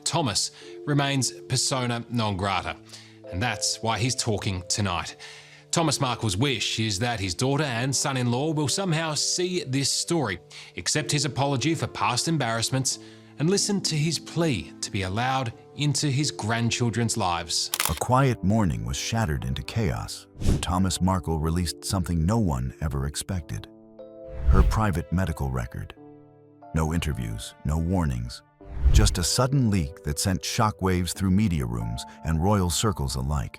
Thomas remains persona non grata, and that's why he's talking tonight. Thomas Markle's wish is that his daughter and son-in-law will somehow see this story, accept his apology for past embarrassments, and listen to his plea to be allowed into his grandchildren's lives. A quiet morning was shattered into chaos when Thomas Markle released something no one ever expected: her private medical record. No interviews, no warnings, just a sudden leak that sent shockwaves through media rooms and royal circles alike.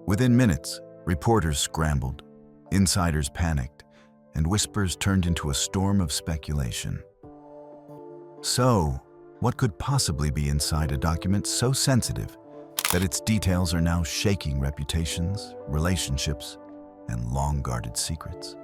Within minutes, reporters scrambled, insiders panicked, and whispers turned into a storm of speculation. So, what could possibly be inside a document so sensitive that its details are now shaking reputations, relationships, and long-guarded secrets?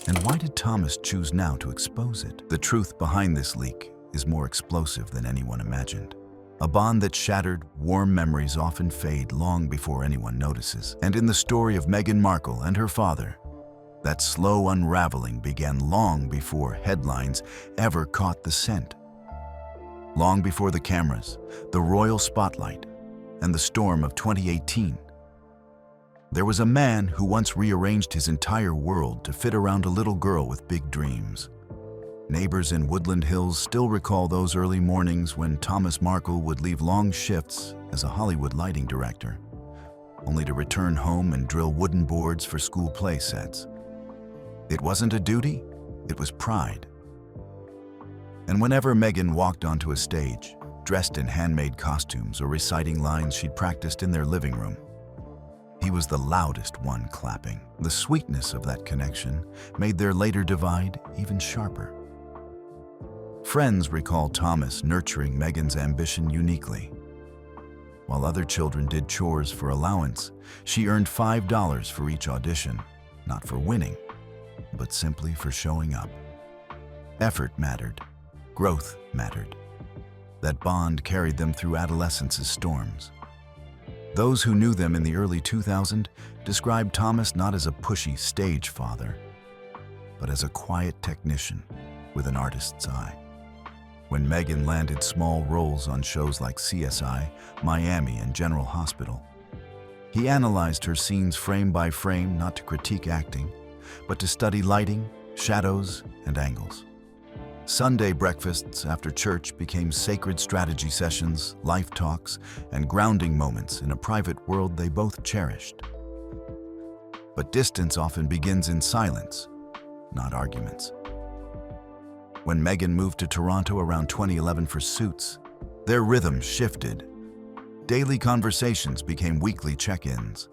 And why did Thomas choose now to expose it? The truth behind this leak is more explosive than anyone imagined. A bond that shattered, warm memories often fade long before anyone notices. And in the story of Meghan Markle and her father, that slow unraveling began long before headlines ever caught the scent. Long before the cameras, the royal spotlight, and the storm of 2018. There was a man who once rearranged his entire world to fit around a little girl with big dreams. Neighbors in Woodland Hills still recall those early mornings when Thomas Markle would leave long shifts as a Hollywood lighting director, only to return home and drill wooden boards for school play sets. It wasn't a duty, it was pride. And whenever Meghan walked onto a stage, dressed in handmade costumes or reciting lines she'd practiced in their living room, he was the loudest one clapping. The sweetness of that connection made their later divide even sharper. Friends recall Thomas nurturing Meghan's ambition uniquely. While other children did chores for allowance, she earned $5 for each audition, not for winning, but simply for showing up. Effort mattered. Growth mattered. That bond carried them through adolescence's storms. Those who knew them in the early 2000s described Thomas not as a pushy stage father, but as a quiet technician with an artist's eye. When Meghan landed small roles on shows like CSI, Miami, and General Hospital, he analyzed her scenes frame by frame, not to critique acting, but to study lighting, shadows, and angles. Sunday breakfasts after church became sacred strategy sessions, life talks, and grounding moments in a private world they both cherished. But distance often begins in silence, not arguments. When Meghan moved to Toronto around 2011 for Suits, their rhythm shifted. Daily conversations became weekly check-ins.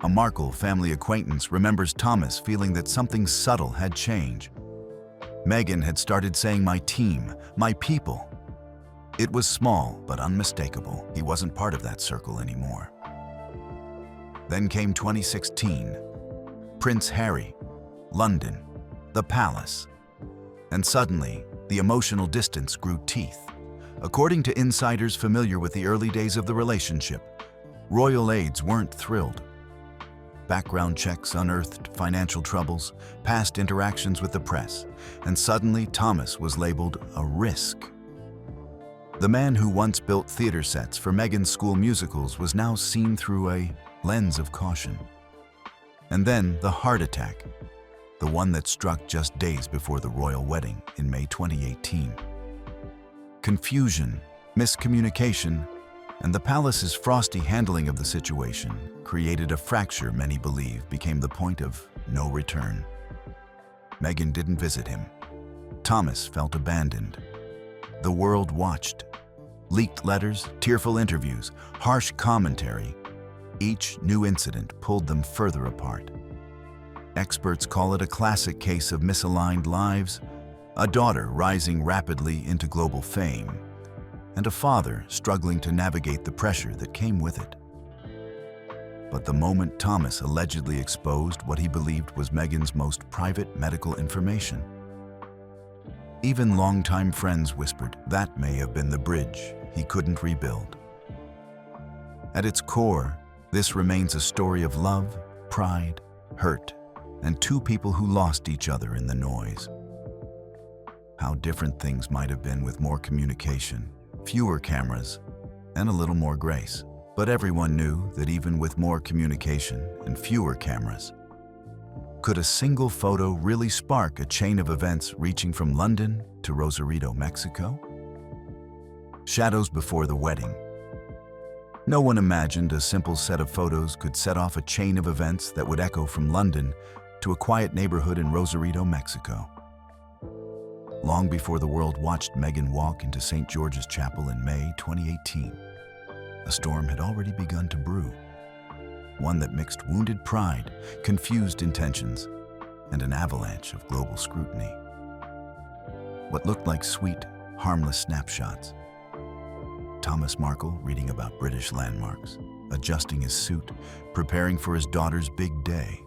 A Markle family acquaintance remembers Thomas feeling that something subtle had changed. Meghan had started saying "my team, my people." It was small but unmistakable. He wasn't part of that circle anymore. Then came 2016. Prince Harry, London, the palace. And suddenly, the emotional distance grew teeth. According to insiders familiar with the early days of the relationship, royal aides weren't thrilled. Background checks unearthed financial troubles, past interactions with the press, and suddenly Thomas was labeled a risk. The man who once built theater sets for Meghan's school musicals was now seen through a lens of caution. And then the heart attack, the one that struck just days before the royal wedding in May 2018. Confusion, miscommunication, and the palace's frosty handling of the situation created a fracture many believe became the point of no return. Meghan didn't visit him. Thomas felt abandoned. The world watched. Leaked letters, tearful interviews, harsh commentary. Each new incident pulled them further apart. Experts call it a classic case of misaligned lives, a daughter rising rapidly into global fame, and a father struggling to navigate the pressure that came with it. But the moment Thomas allegedly exposed what he believed was Meghan's most private medical information, even longtime friends whispered that may have been the bridge he couldn't rebuild. At its core, this remains a story of love, pride, hurt, and two people who lost each other in the noise. How different things might have been with more communication, fewer cameras, and a little more grace. But everyone knew that even with more communication and fewer cameras, could a single photo really spark a chain of events reaching from London to Rosarito, Mexico? Shadows before the wedding. No one imagined a simple set of photos could set off a chain of events that would echo from London to a quiet neighborhood in Rosarito, Mexico. Long before the world watched Meghan walk into St. George's Chapel in May 2018, a storm had already begun to brew. One that mixed wounded pride, confused intentions, and an avalanche of global scrutiny. What looked like sweet, harmless snapshots. Thomas Markle reading about British landmarks, adjusting his suit, preparing for his daughter's big day,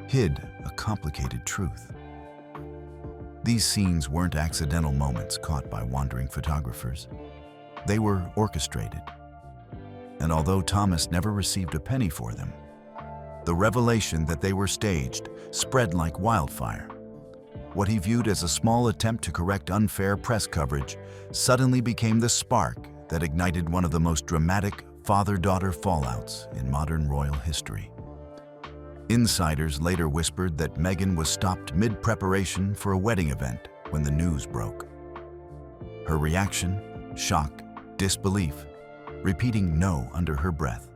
hid a complicated truth. These scenes weren't accidental moments caught by wandering photographers. They were orchestrated. And although Thomas never received a penny for them, the revelation that they were staged spread like wildfire. What he viewed as a small attempt to correct unfair press coverage suddenly became the spark that ignited one of the most dramatic father-daughter fallouts in modern royal history. Insiders later whispered that Meghan was stopped mid-preparation for a wedding event when the news broke. Her reaction, shock, disbelief, repeating no under her breath,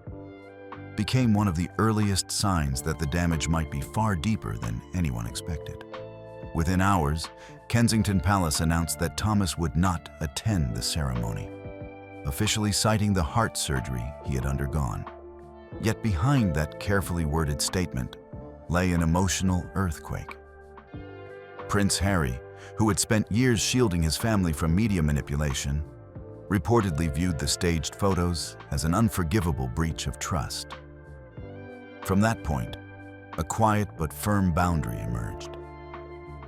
became one of the earliest signs that the damage might be far deeper than anyone expected. Within hours, Kensington Palace announced that Thomas would not attend the ceremony, officially citing the heart surgery he had undergone. Yet behind that carefully worded statement lay an emotional earthquake. Prince Harry, who had spent years shielding his family from media manipulation, reportedly viewed the staged photos as an unforgivable breach of trust. From that point, a quiet but firm boundary emerged.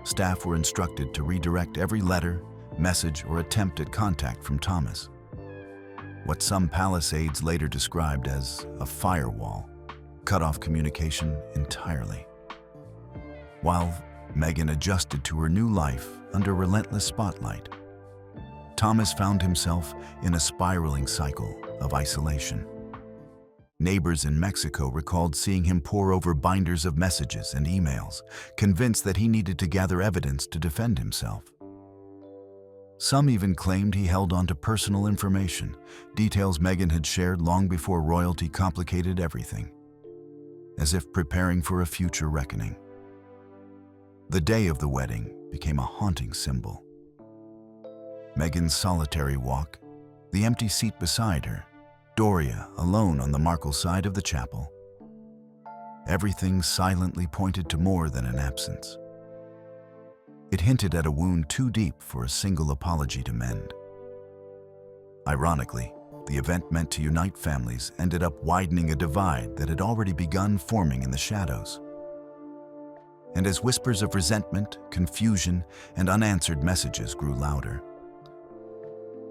Staff were instructed to redirect every letter, message, or attempt at contact from Thomas. What some palace aides later described as a firewall cut off communication entirely. While Meghan adjusted to her new life under relentless spotlight, Thomas found himself in a spiraling cycle of isolation. Neighbors in Mexico recalled seeing him pore over binders of messages and emails, convinced that he needed to gather evidence to defend himself. Some even claimed he held on to personal information, details Meghan had shared long before royalty complicated everything, as if preparing for a future reckoning. The day of the wedding became a haunting symbol. Meghan's solitary walk, the empty seat beside her, Doria alone on the Markle side of the chapel. Everything silently pointed to more than an absence. It hinted at a wound too deep for a single apology to mend. Ironically, the event meant to unite families ended up widening a divide that had already begun forming in the shadows. And as whispers of resentment, confusion, and unanswered messages grew louder,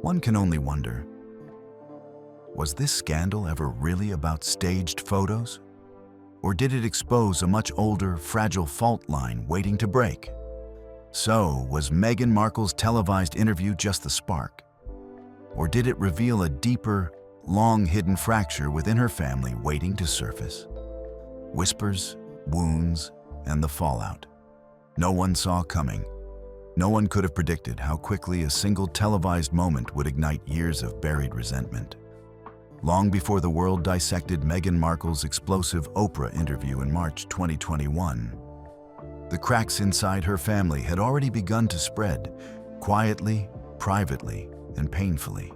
one can only wonder, was this scandal ever really about staged photos? Or did it expose a much older, fragile fault line waiting to break? So, was Meghan Markle's televised interview just the spark? Or did it reveal a deeper, long-hidden fracture within her family waiting to surface? Whispers, wounds, and the fallout. No one saw coming. No one could have predicted how quickly a single televised moment would ignite years of buried resentment. Long before the world dissected Meghan Markle's explosive Oprah interview in March 2021, the cracks inside her family had already begun to spread, quietly, privately, and painfully.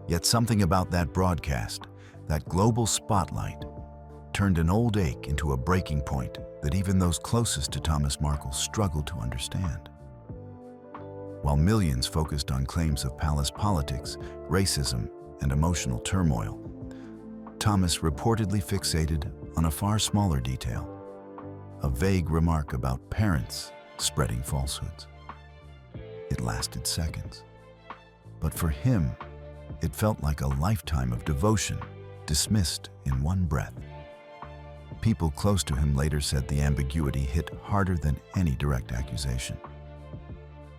Yet something about that broadcast, that global spotlight, turned an old ache into a breaking point that even those closest to Thomas Markle struggled to understand. While millions focused on claims of palace politics, racism, and emotional turmoil, Thomas reportedly fixated on a far smaller detail, a vague remark about parents spreading falsehoods. It lasted seconds, but for him, it felt like a lifetime of devotion dismissed in one breath. People close to him later said the ambiguity hit harder than any direct accusation.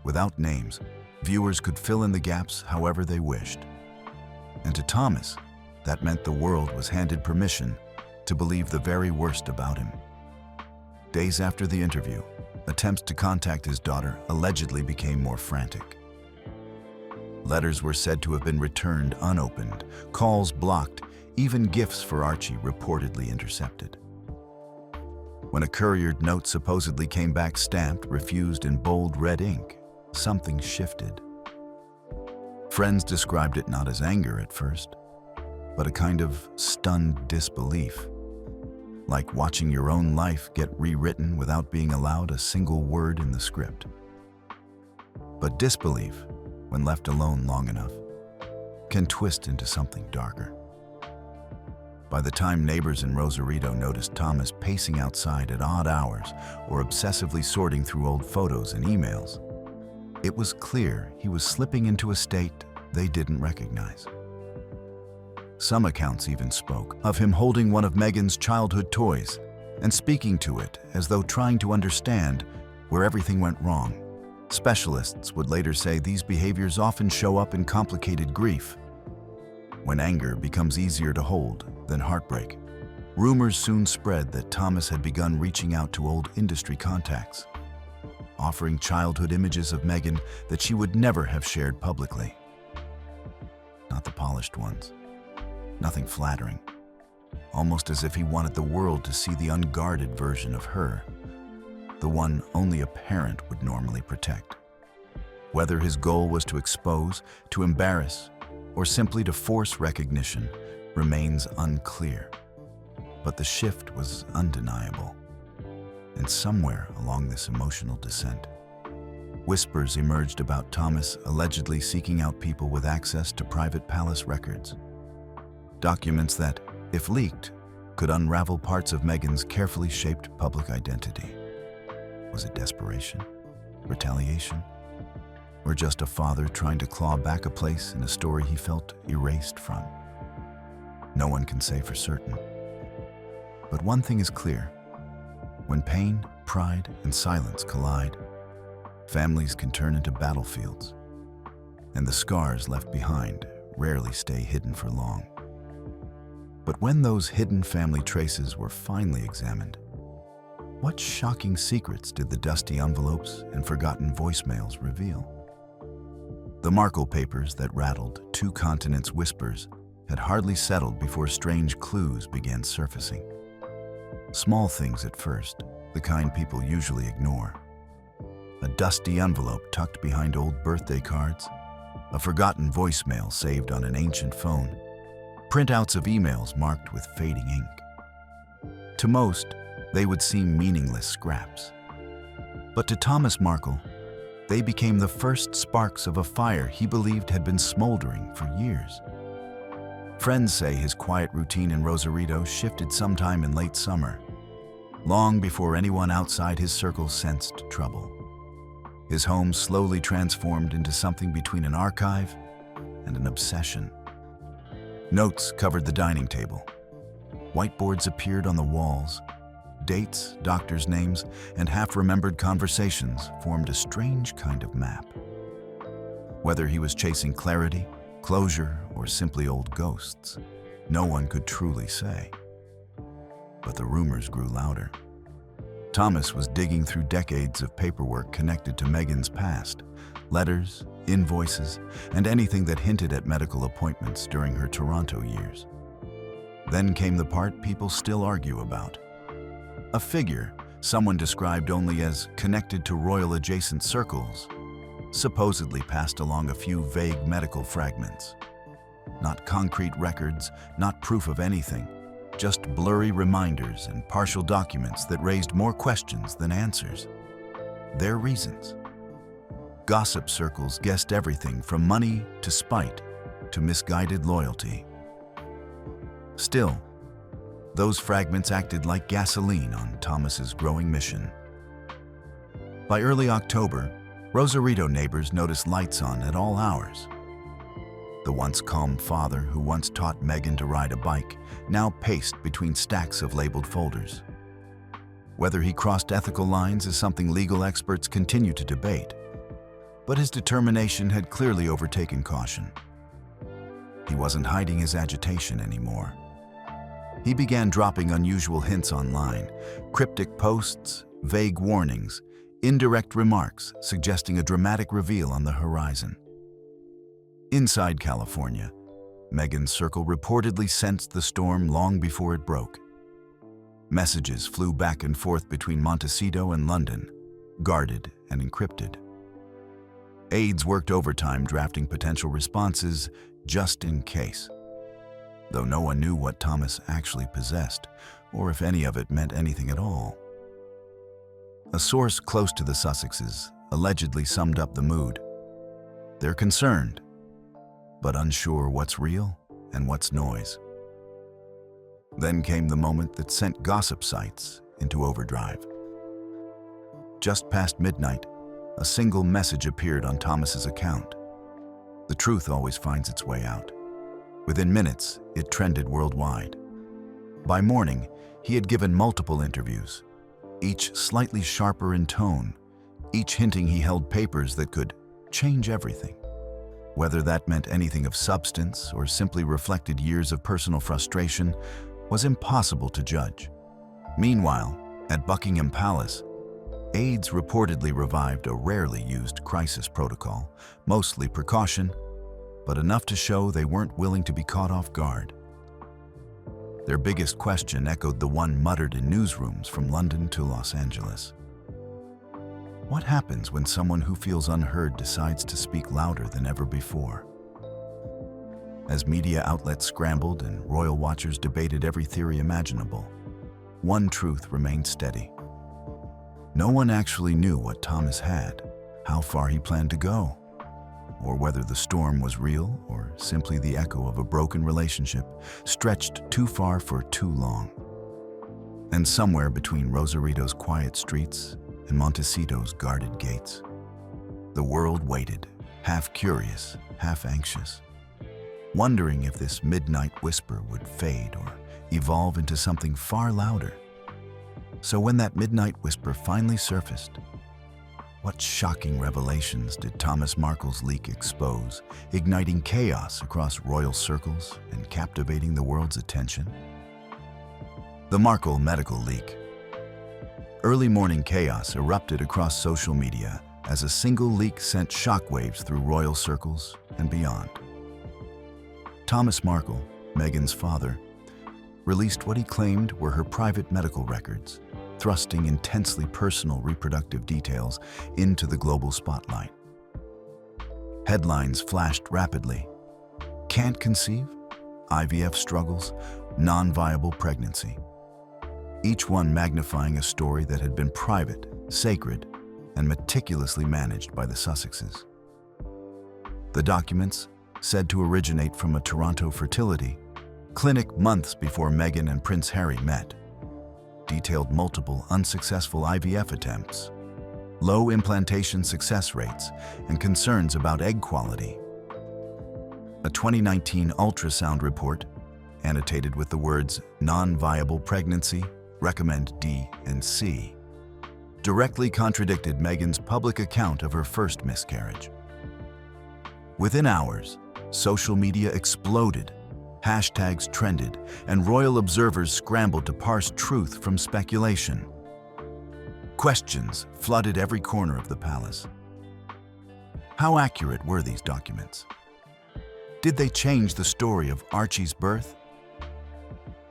Without names, Viewers could fill in the gaps however they wished. And to Thomas, that meant the world was handed permission to believe the very worst about him. Days after the interview, attempts to contact his daughter allegedly became more frantic. Letters were said to have been returned unopened, calls blocked, even gifts for Archie reportedly intercepted. When a couriered note supposedly came back stamped, refused in bold red ink, something shifted. Friends described it not as anger at first, but a kind of stunned disbelief, like watching your own life get rewritten without being allowed a single word in the script. But disbelief, when left alone long enough, can twist into something darker. By the time neighbors in Rosarito noticed Thomas pacing outside at odd hours or obsessively sorting through old photos and emails, it was clear he was slipping into a state they didn't recognize. Some accounts even spoke of him holding one of Megan's childhood toys and speaking to it as though trying to understand where everything went wrong. Specialists would later say these behaviors often show up in complicated grief, when anger becomes easier to hold than heartbreak. Rumors soon spread that Thomas had begun reaching out to old industry contacts, offering childhood images of Megan that she would never have shared publicly. Not the polished ones. Nothing flattering. Almost as if he wanted the world to see the unguarded version of her, the one only a parent would normally protect. Whether his goal was to expose, to embarrass, or simply to force recognition remains unclear. But the shift was undeniable. And somewhere along this emotional descent, whispers emerged about Thomas allegedly seeking out people with access to private palace records. Documents that, if leaked, could unravel parts of Megan's carefully shaped public identity. Was it desperation? Retaliation? Or just a father trying to claw back a place in a story he felt erased from? No one can say for certain. But one thing is clear. When pain, pride, and silence collide, families can turn into battlefields, and the scars left behind rarely stay hidden for long. But when those hidden family traces were finally examined, what shocking secrets did the dusty envelopes and forgotten voicemails reveal? The Markle papers that rattled two continents' whispers had hardly settled before strange clues began surfacing. Small things at first, the kind people usually ignore. A dusty envelope tucked behind old birthday cards, a forgotten voicemail saved on an ancient phone, printouts of emails marked with fading ink. To most, they would seem meaningless scraps. But to Thomas Markle, they became the first sparks of a fire he believed had been smoldering for years. Friends say his quiet routine in Rosarito shifted sometime in late summer, long before anyone outside his circle sensed trouble. His home slowly transformed into something between an archive and an obsession. Notes covered the dining table. Whiteboards appeared on the walls. Dates, doctors' names, and half-remembered conversations formed a strange kind of map. Whether he was chasing clarity, closure, or simply old ghosts, no one could truly say. But the rumors grew louder. Thomas was digging through decades of paperwork connected to Megan's past, letters, invoices, and anything that hinted at medical appointments during her Toronto years. Then came the part people still argue about. A figure someone described only as connected to royal-adjacent circles, supposedly passed along a few vague medical fragments. Not concrete records, not proof of anything, just blurry reminders and partial documents that raised more questions than answers. Their reasons. Gossip circles guessed everything from money to spite to misguided loyalty. Still, those fragments acted like gasoline on Thomas's growing mission. By early October, Rosarito neighbors noticed lights on at all hours. The once calm father who once taught Megan to ride a bike now paced between stacks of labeled folders. Whether he crossed ethical lines is something legal experts continue to debate. But his determination had clearly overtaken caution. He wasn't hiding his agitation anymore. He began dropping unusual hints online, cryptic posts, vague warnings, indirect remarks suggesting a dramatic reveal on the horizon. Inside California, Meghan's circle reportedly sensed the storm long before it broke. Messages flew back and forth between Montecito and London, guarded and encrypted. Aides worked overtime drafting potential responses just in case, though no one knew what Thomas actually possessed, or if any of it meant anything at all. A source close to the Sussexes allegedly summed up the mood. They're concerned, but unsure what's real and what's noise. Then came the moment that sent gossip sites into overdrive. Just past midnight, a single message appeared on Thomas's account. The truth always finds its way out. Within minutes, it trended worldwide. By morning, he had given multiple interviews, each slightly sharper in tone, each hinting he held papers that could change everything. Whether that meant anything of substance or simply reflected years of personal frustration was impossible to judge. Meanwhile, at Buckingham Palace, aides reportedly revived a rarely used crisis protocol, mostly precaution, but enough to show they weren't willing to be caught off guard. Their biggest question echoed the one muttered in newsrooms from London to Los Angeles. What happens when someone who feels unheard decides to speak louder than ever before? As media outlets scrambled and royal watchers debated every theory imaginable, one truth remained steady. No one actually knew what Thomas had, how far he planned to go, or whether the storm was real or simply the echo of a broken relationship stretched too far for too long. And somewhere between Rosarito's quiet streets and Montecito's guarded gates, the world waited, half curious, half anxious, wondering if this midnight whisper would fade or evolve into something far louder. So when that midnight whisper finally surfaced, what shocking revelations did Thomas Markle's leak expose, igniting chaos across royal circles and captivating the world's attention? The Markle medical leak. Early morning chaos erupted across social media as a single leak sent shockwaves through royal circles and beyond. Thomas Markle, Meghan's father, released what he claimed were her private medical records, thrusting intensely personal reproductive details into the global spotlight. Headlines flashed rapidly. Can't conceive? IVF struggles? Non-viable pregnancy. Each one magnifying a story that had been private, sacred, and meticulously managed by the Sussexes. The documents, said to originate from a Toronto fertility clinic months before Meghan and Prince Harry met, detailed multiple unsuccessful IVF attempts, low implantation success rates, and concerns about egg quality. A 2019 ultrasound report, annotated with the words non-viable pregnancy, recommend D and C, directly contradicted Meghan's public account of her first miscarriage. Within hours, social media exploded. Hashtags trended, and royal observers scrambled to parse truth from speculation. Questions flooded every corner of the palace. How accurate were these documents? Did they change the story of Archie's birth?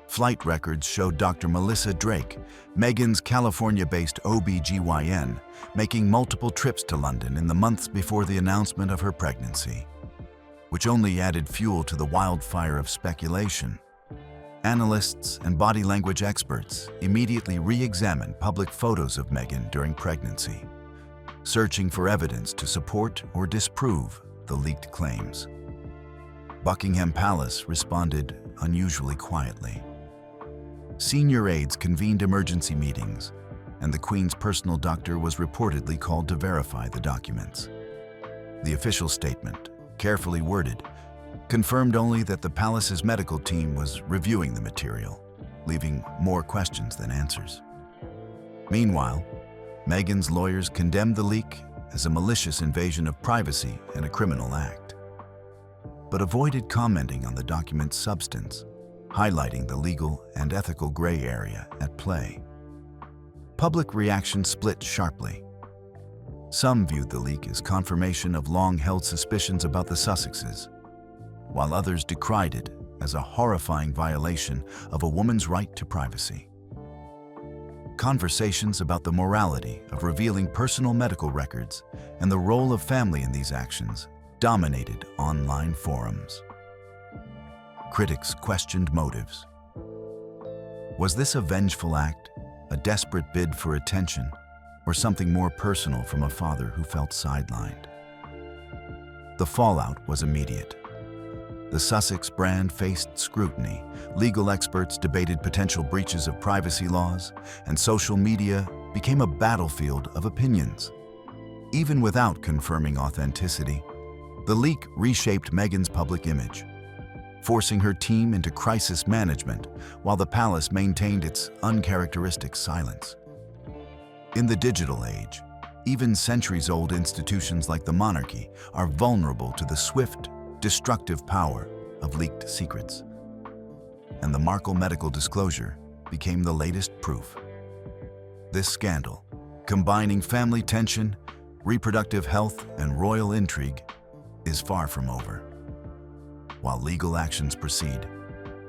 Flight records showed Dr. Melissa Drake, Meghan's California-based OB/GYN, making multiple trips to London in the months before the announcement of her pregnancy, which only added fuel to the wildfire of speculation. Analysts and body language experts immediately re-examined public photos of Meghan during pregnancy, searching for evidence to support or disprove the leaked claims. Buckingham Palace responded unusually quietly. Senior aides convened emergency meetings, and the Queen's personal doctor was reportedly called to verify the documents. The official statement, carefully worded, confirmed only that the palace's medical team was reviewing the material, leaving more questions than answers. Meanwhile, Meghan's lawyers condemned the leak as a malicious invasion of privacy and a criminal act, but avoided commenting on the document's substance, highlighting the legal and ethical gray area at play. Public reaction split sharply. Some viewed the leak as confirmation of long-held suspicions about the Sussexes, while others decried it as a horrifying violation of a woman's right to privacy. Conversations about the morality of revealing personal medical records and the role of family in these actions dominated online forums. Critics questioned motives. Was this a vengeful act, a desperate bid for attention, or something more personal from a father who felt sidelined? The fallout was immediate. The Sussex brand faced scrutiny, legal experts debated potential breaches of privacy laws, and social media became a battlefield of opinions. Even without confirming authenticity, the leak reshaped Meghan's public image, forcing her team into crisis management while the palace maintained its uncharacteristic silence. In the digital age, even centuries-old institutions like the monarchy are vulnerable to the swift, destructive power of leaked secrets. And the Markle medical disclosure became the latest proof. This scandal, combining family tension, reproductive health, and royal intrigue, is far from over. While legal actions proceed,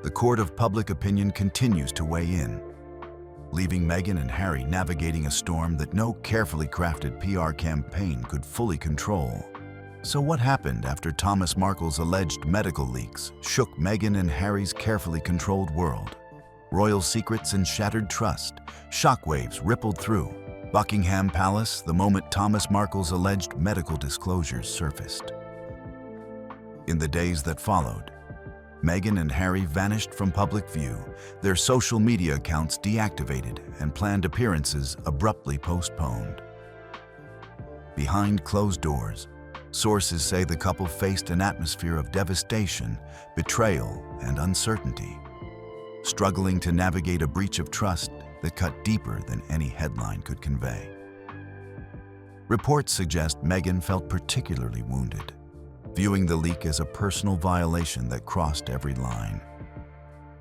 the court of public opinion continues to weigh in, leaving Meghan and Harry navigating a storm that no carefully crafted PR campaign could fully control. So what happened after Thomas Markle's alleged medical leaks shook Meghan and Harry's carefully controlled world? Royal secrets and shattered trust, shockwaves rippled through Buckingham Palace the moment Thomas Markle's alleged medical disclosures surfaced. In the days that followed, Meghan and Harry vanished from public view, their social media accounts deactivated, and planned appearances abruptly postponed. Behind closed doors, sources say the couple faced an atmosphere of devastation, betrayal, and uncertainty, struggling to navigate a breach of trust that cut deeper than any headline could convey. Reports suggest Meghan felt particularly wounded, viewing the leak as a personal violation that crossed every line.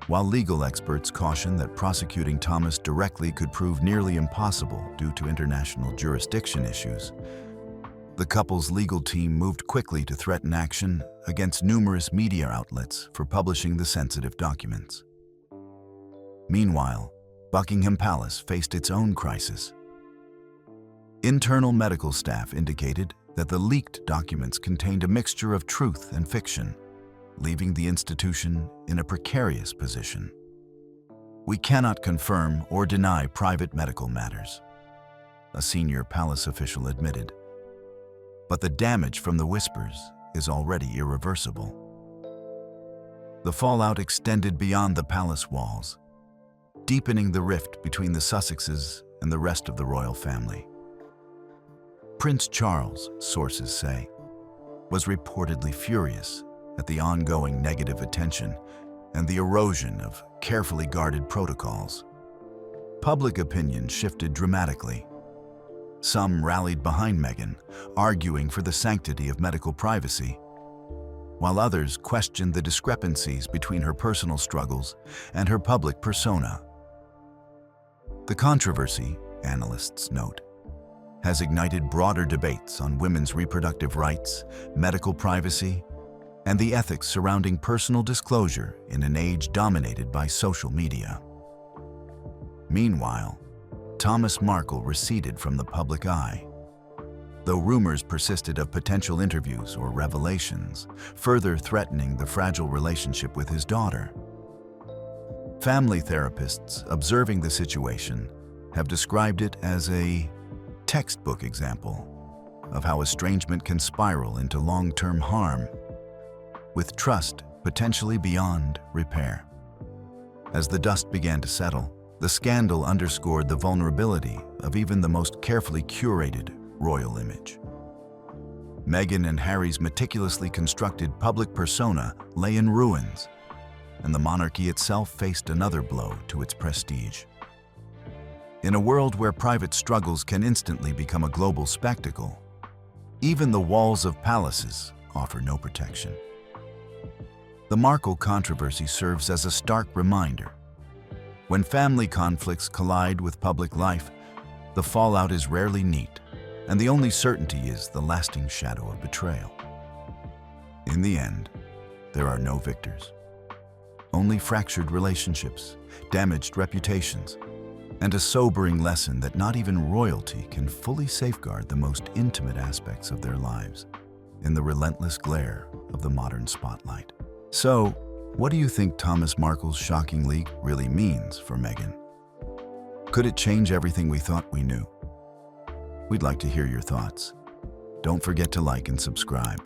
While legal experts caution that prosecuting Thomas directly could prove nearly impossible due to international jurisdiction issues, the couple's legal team moved quickly to threaten action against numerous media outlets for publishing the sensitive documents. Meanwhile, Buckingham Palace faced its own crisis. Internal medical staff indicated that the leaked documents contained a mixture of truth and fiction, leaving the institution in a precarious position. "We cannot confirm or deny private medical matters," a senior palace official admitted. But the damage from the whispers is already irreversible. The fallout extended beyond the palace walls, deepening the rift between the Sussexes and the rest of the royal family. Prince Charles, sources say, was reportedly furious at the ongoing negative attention and the erosion of carefully guarded protocols. Public opinion shifted dramatically. Some rallied behind Meghan, arguing for the sanctity of medical privacy, while others questioned the discrepancies between her personal struggles and her public persona. The controversy, analysts note, has ignited broader debates on women's reproductive rights, medical privacy, and the ethics surrounding personal disclosure in an age dominated by social media. Meanwhile, Thomas Markle receded from the public eye, though rumors persisted of potential interviews or revelations, further threatening the fragile relationship with his daughter. Family therapists observing the situation have described it as a textbook example of how estrangement can spiral into long-term harm, with trust potentially beyond repair. As the dust began to settle, the scandal underscored the vulnerability of even the most carefully curated royal image. Meghan and Harry's meticulously constructed public persona lay in ruins, and the monarchy itself faced another blow to its prestige. In a world where private struggles can instantly become a global spectacle, Even the walls of palaces offer no protection. The Markle controversy serves as a stark reminder. When family conflicts collide with public life, the fallout is rarely neat, and the only certainty is the lasting shadow of betrayal. In the end, there are no victors. Only fractured relationships, damaged reputations, and a sobering lesson that not even royalty can fully safeguard the most intimate aspects of their lives in the relentless glare of the modern spotlight. So, what do you think Thomas Markle's shocking leak really means for Meghan? Could it change everything we thought we knew? We'd like to hear your thoughts. Don't forget to like and subscribe.